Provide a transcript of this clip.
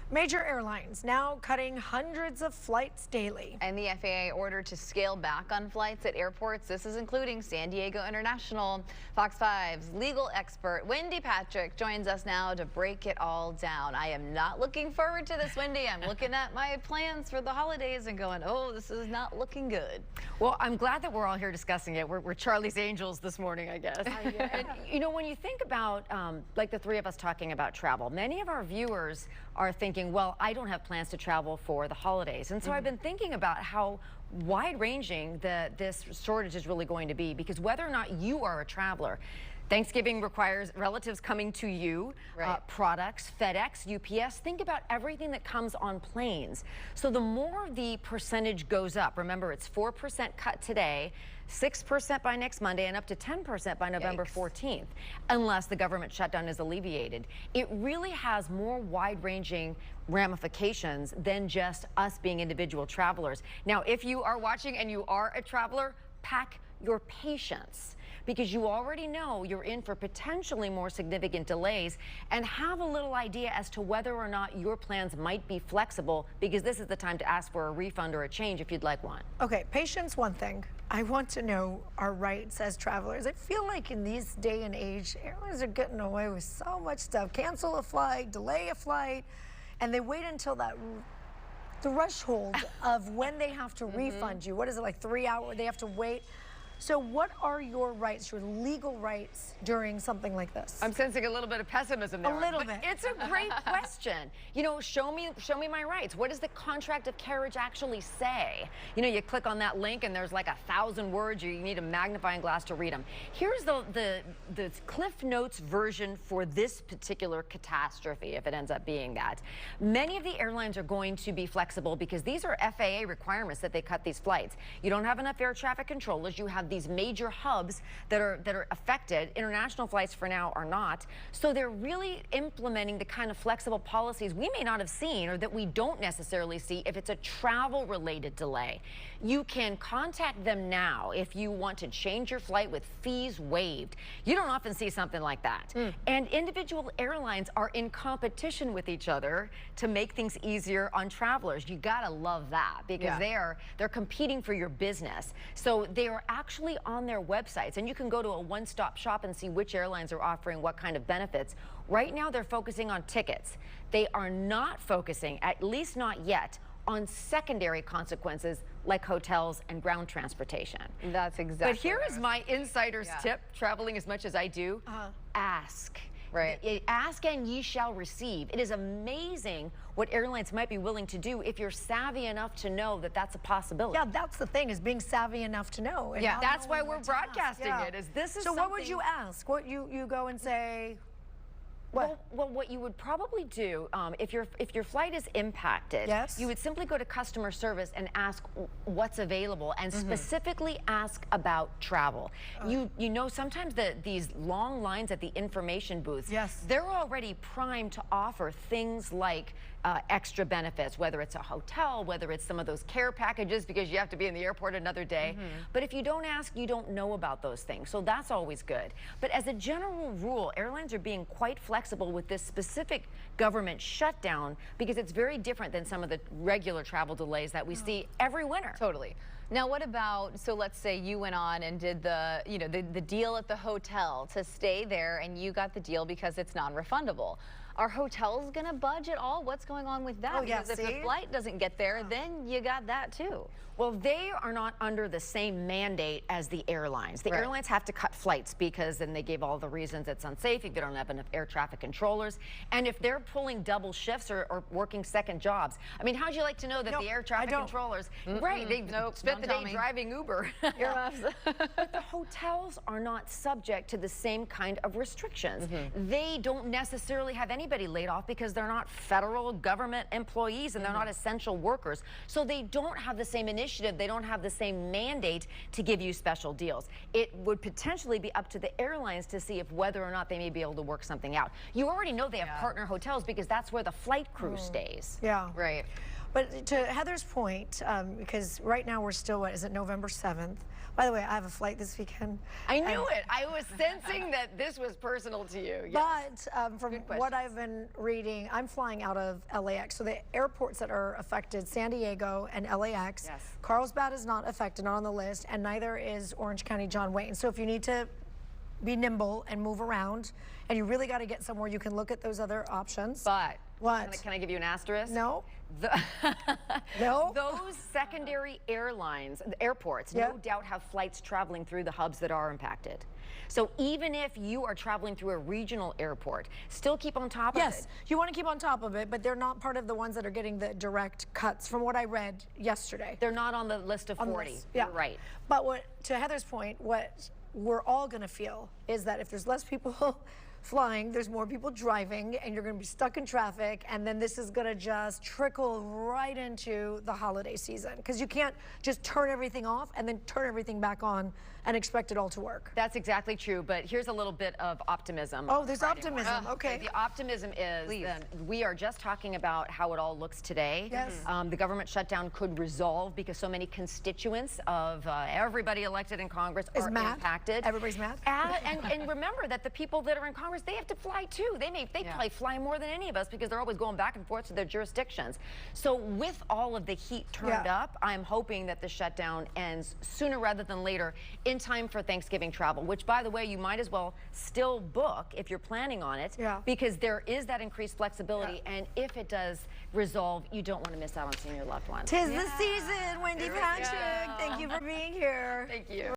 Major airlines now cutting hundreds of flights daily. And the FAA ordered to scale back on flights at airports. This is including San Diego International. Fox 5's legal expert Wendy Patrick joins us now to break it all down. I am not looking forward to this, Wendy. I'm looking at my plans for the holidays and going, oh, this is not looking good. Well, I'm glad that we're all here discussing it. We're Charlie's Angels this morning, I guess. Yeah. And, you know, when you think about, like the three of us talking about travel, many of our viewers are thinking, well, I don't have plans to travel for the holidays. And so I've been thinking about how wide-ranging this shortage is really going to be, because whether or not you are a traveler, Thanksgiving requires relatives coming to you, right. Products, FedEx, UPS. Think about everything that comes on planes. So the more the percentage goes up, remember it's 4% cut today, 6% by next Monday, and up to 10% by November 14th, unless the government shutdown is alleviated. It really has more wide-ranging ramifications than just us being individual travelers. Now, if you are watching and you are a traveler, pack your patience, because you already know you're in for potentially more significant delays, and have a little idea as to whether or not your plans might be flexible, because this is the time to ask for a refund or a change if you'd like one. Okay, patience, one thing. I want to know our rights as travelers. I feel like in this day and age, airlines are getting away with so much stuff. Cancel a flight, delay a flight, and they wait until that threshold of when they have to refund you. What is it, like 3 hours? They have to wait. So what are your rights, your legal rights during something like this? I'm sensing a little bit of pessimism there. A little bit. It's a great question. You know, show me my rights. What does the contract of carriage actually say? You know, you click on that link and there's like 1,000 words. You need a magnifying glass to read them. Here's the Cliff Notes version for this particular catastrophe, if it ends up being that. Many of the airlines are going to be flexible because these are FAA requirements that they cut these flights. You don't have enough air traffic controllers. You have these major hubs that are affected. International flights for now are not. So they're really implementing the kind of flexible policies we may not have seen, or that we don't necessarily see if it's a travel related delay. You can contact them now if you want to change your flight with fees waived. You don't often see something like that. And individual airlines are in competition with each other to make things easier on travelers. You gotta love that, because they're competing for your business. So they are actually on their websites, and you can go to a one-stop shop and see which airlines are offering what kind of benefits. Right now they're focusing on tickets. They are not focusing, at least not yet, on secondary consequences like hotels and ground transportation. That's exactly. But here is my insider's tip, traveling as much as I do. Ask. Right. Ask and ye shall receive. It is amazing what airlines might be willing to do if you're savvy enough to know that that's a possibility. Yeah, that's the thing, is being savvy enough to know. And Yeah, that's why knowing we're what to ask. broadcasting it. Is this is so what would something- you ask? What you go and say? Well, what you would probably do if your flight is impacted, Yes. you would simply go to customer service and ask what's available, and specifically ask about travel. You know, sometimes these long lines at the information booths, Yes. they're already primed to offer things like extra benefits, whether it's a hotel, whether it's some of those care packages because you have to be in the airport another day. But if you don't ask, you don't know about those things. So that's always good. But as a general rule, airlines are being quite flexible with this specific government shutdown, because it's very different than some of the regular travel delays that we see every winter. Totally. Now, what about, so let's say you went on and did the, you know, the deal at the hotel to stay there, and you got the deal because it's non-refundable. Are hotels going to budge at all? What's going on with that? Oh, yeah, because if the flight doesn't get there, then you got that too. Well, they are not under the same mandate as the airlines. The airlines have to cut flights because then they gave all the reasons it's unsafe if you don't have enough air traffic controllers. And if they're pulling double shifts or working second jobs. I mean, how'd you like to know that the air traffic controllers, they spent the day driving Uber. But the hotels are not subject to the same kind of restrictions. They don't necessarily have anybody laid off because they're not federal government employees and they're not essential workers. So they don't have the same initiative. They don't have the same mandate to give you special deals. It would potentially be up to the airlines to see if whether or not they may be able to work something out. You already know they have partner hotels because that's where the flight crew stays. Yeah. Right. But to Heather's point, because right now we're still, what is it, November 7th? By the way, I have a flight this weekend. I knew it. I was sensing that this was personal to you. Yes. But from what I've been reading, I'm flying out of LAX. So the airports that are affected, San Diego and LAX. Yes. Carlsbad is not affected, not on the list, and neither is Orange County John Wayne. So if you need to be nimble and move around, and you really got to get somewhere, you can look at those other options. But what? Can I give you an asterisk? No. No. Those secondary airlines, the airports, no doubt have flights traveling through the hubs that are impacted. So even if you are traveling through a regional airport, still keep on top of it. Yes, you want to keep on top of it, but they're not part of the ones that are getting the direct cuts from what I read yesterday. They're not on the list of 40. Yeah. You're right. But what, to Heather's point, what we're all going to feel is that if there's less people flying, there's more people driving, and you're going to be stuck in traffic, and then this is going to just trickle right into the holiday season, because you can't just turn everything off and then turn everything back on and expect it all to work. That's exactly true, but here's a little bit of optimism. Oh, there's optimism. Okay. The optimism is that we are just talking about how it all looks today. Yes. The government shutdown could resolve because so many constituents of everybody elected in Congress are impacted. Everybody's mad. And remember that the people that are in Congress, they have to fly too. They probably fly more than any of us because they're always going back and forth to their jurisdictions. So with all of the heat turned up, I'm hoping that the shutdown ends sooner rather than later in time for Thanksgiving travel, which, by the way, you might as well still book if you're planning on it, because there is that increased flexibility, and if it does resolve, you don't want to miss out on seeing your loved ones. Tis the season, Wendy Patrick. Thank you for being here. Thank you.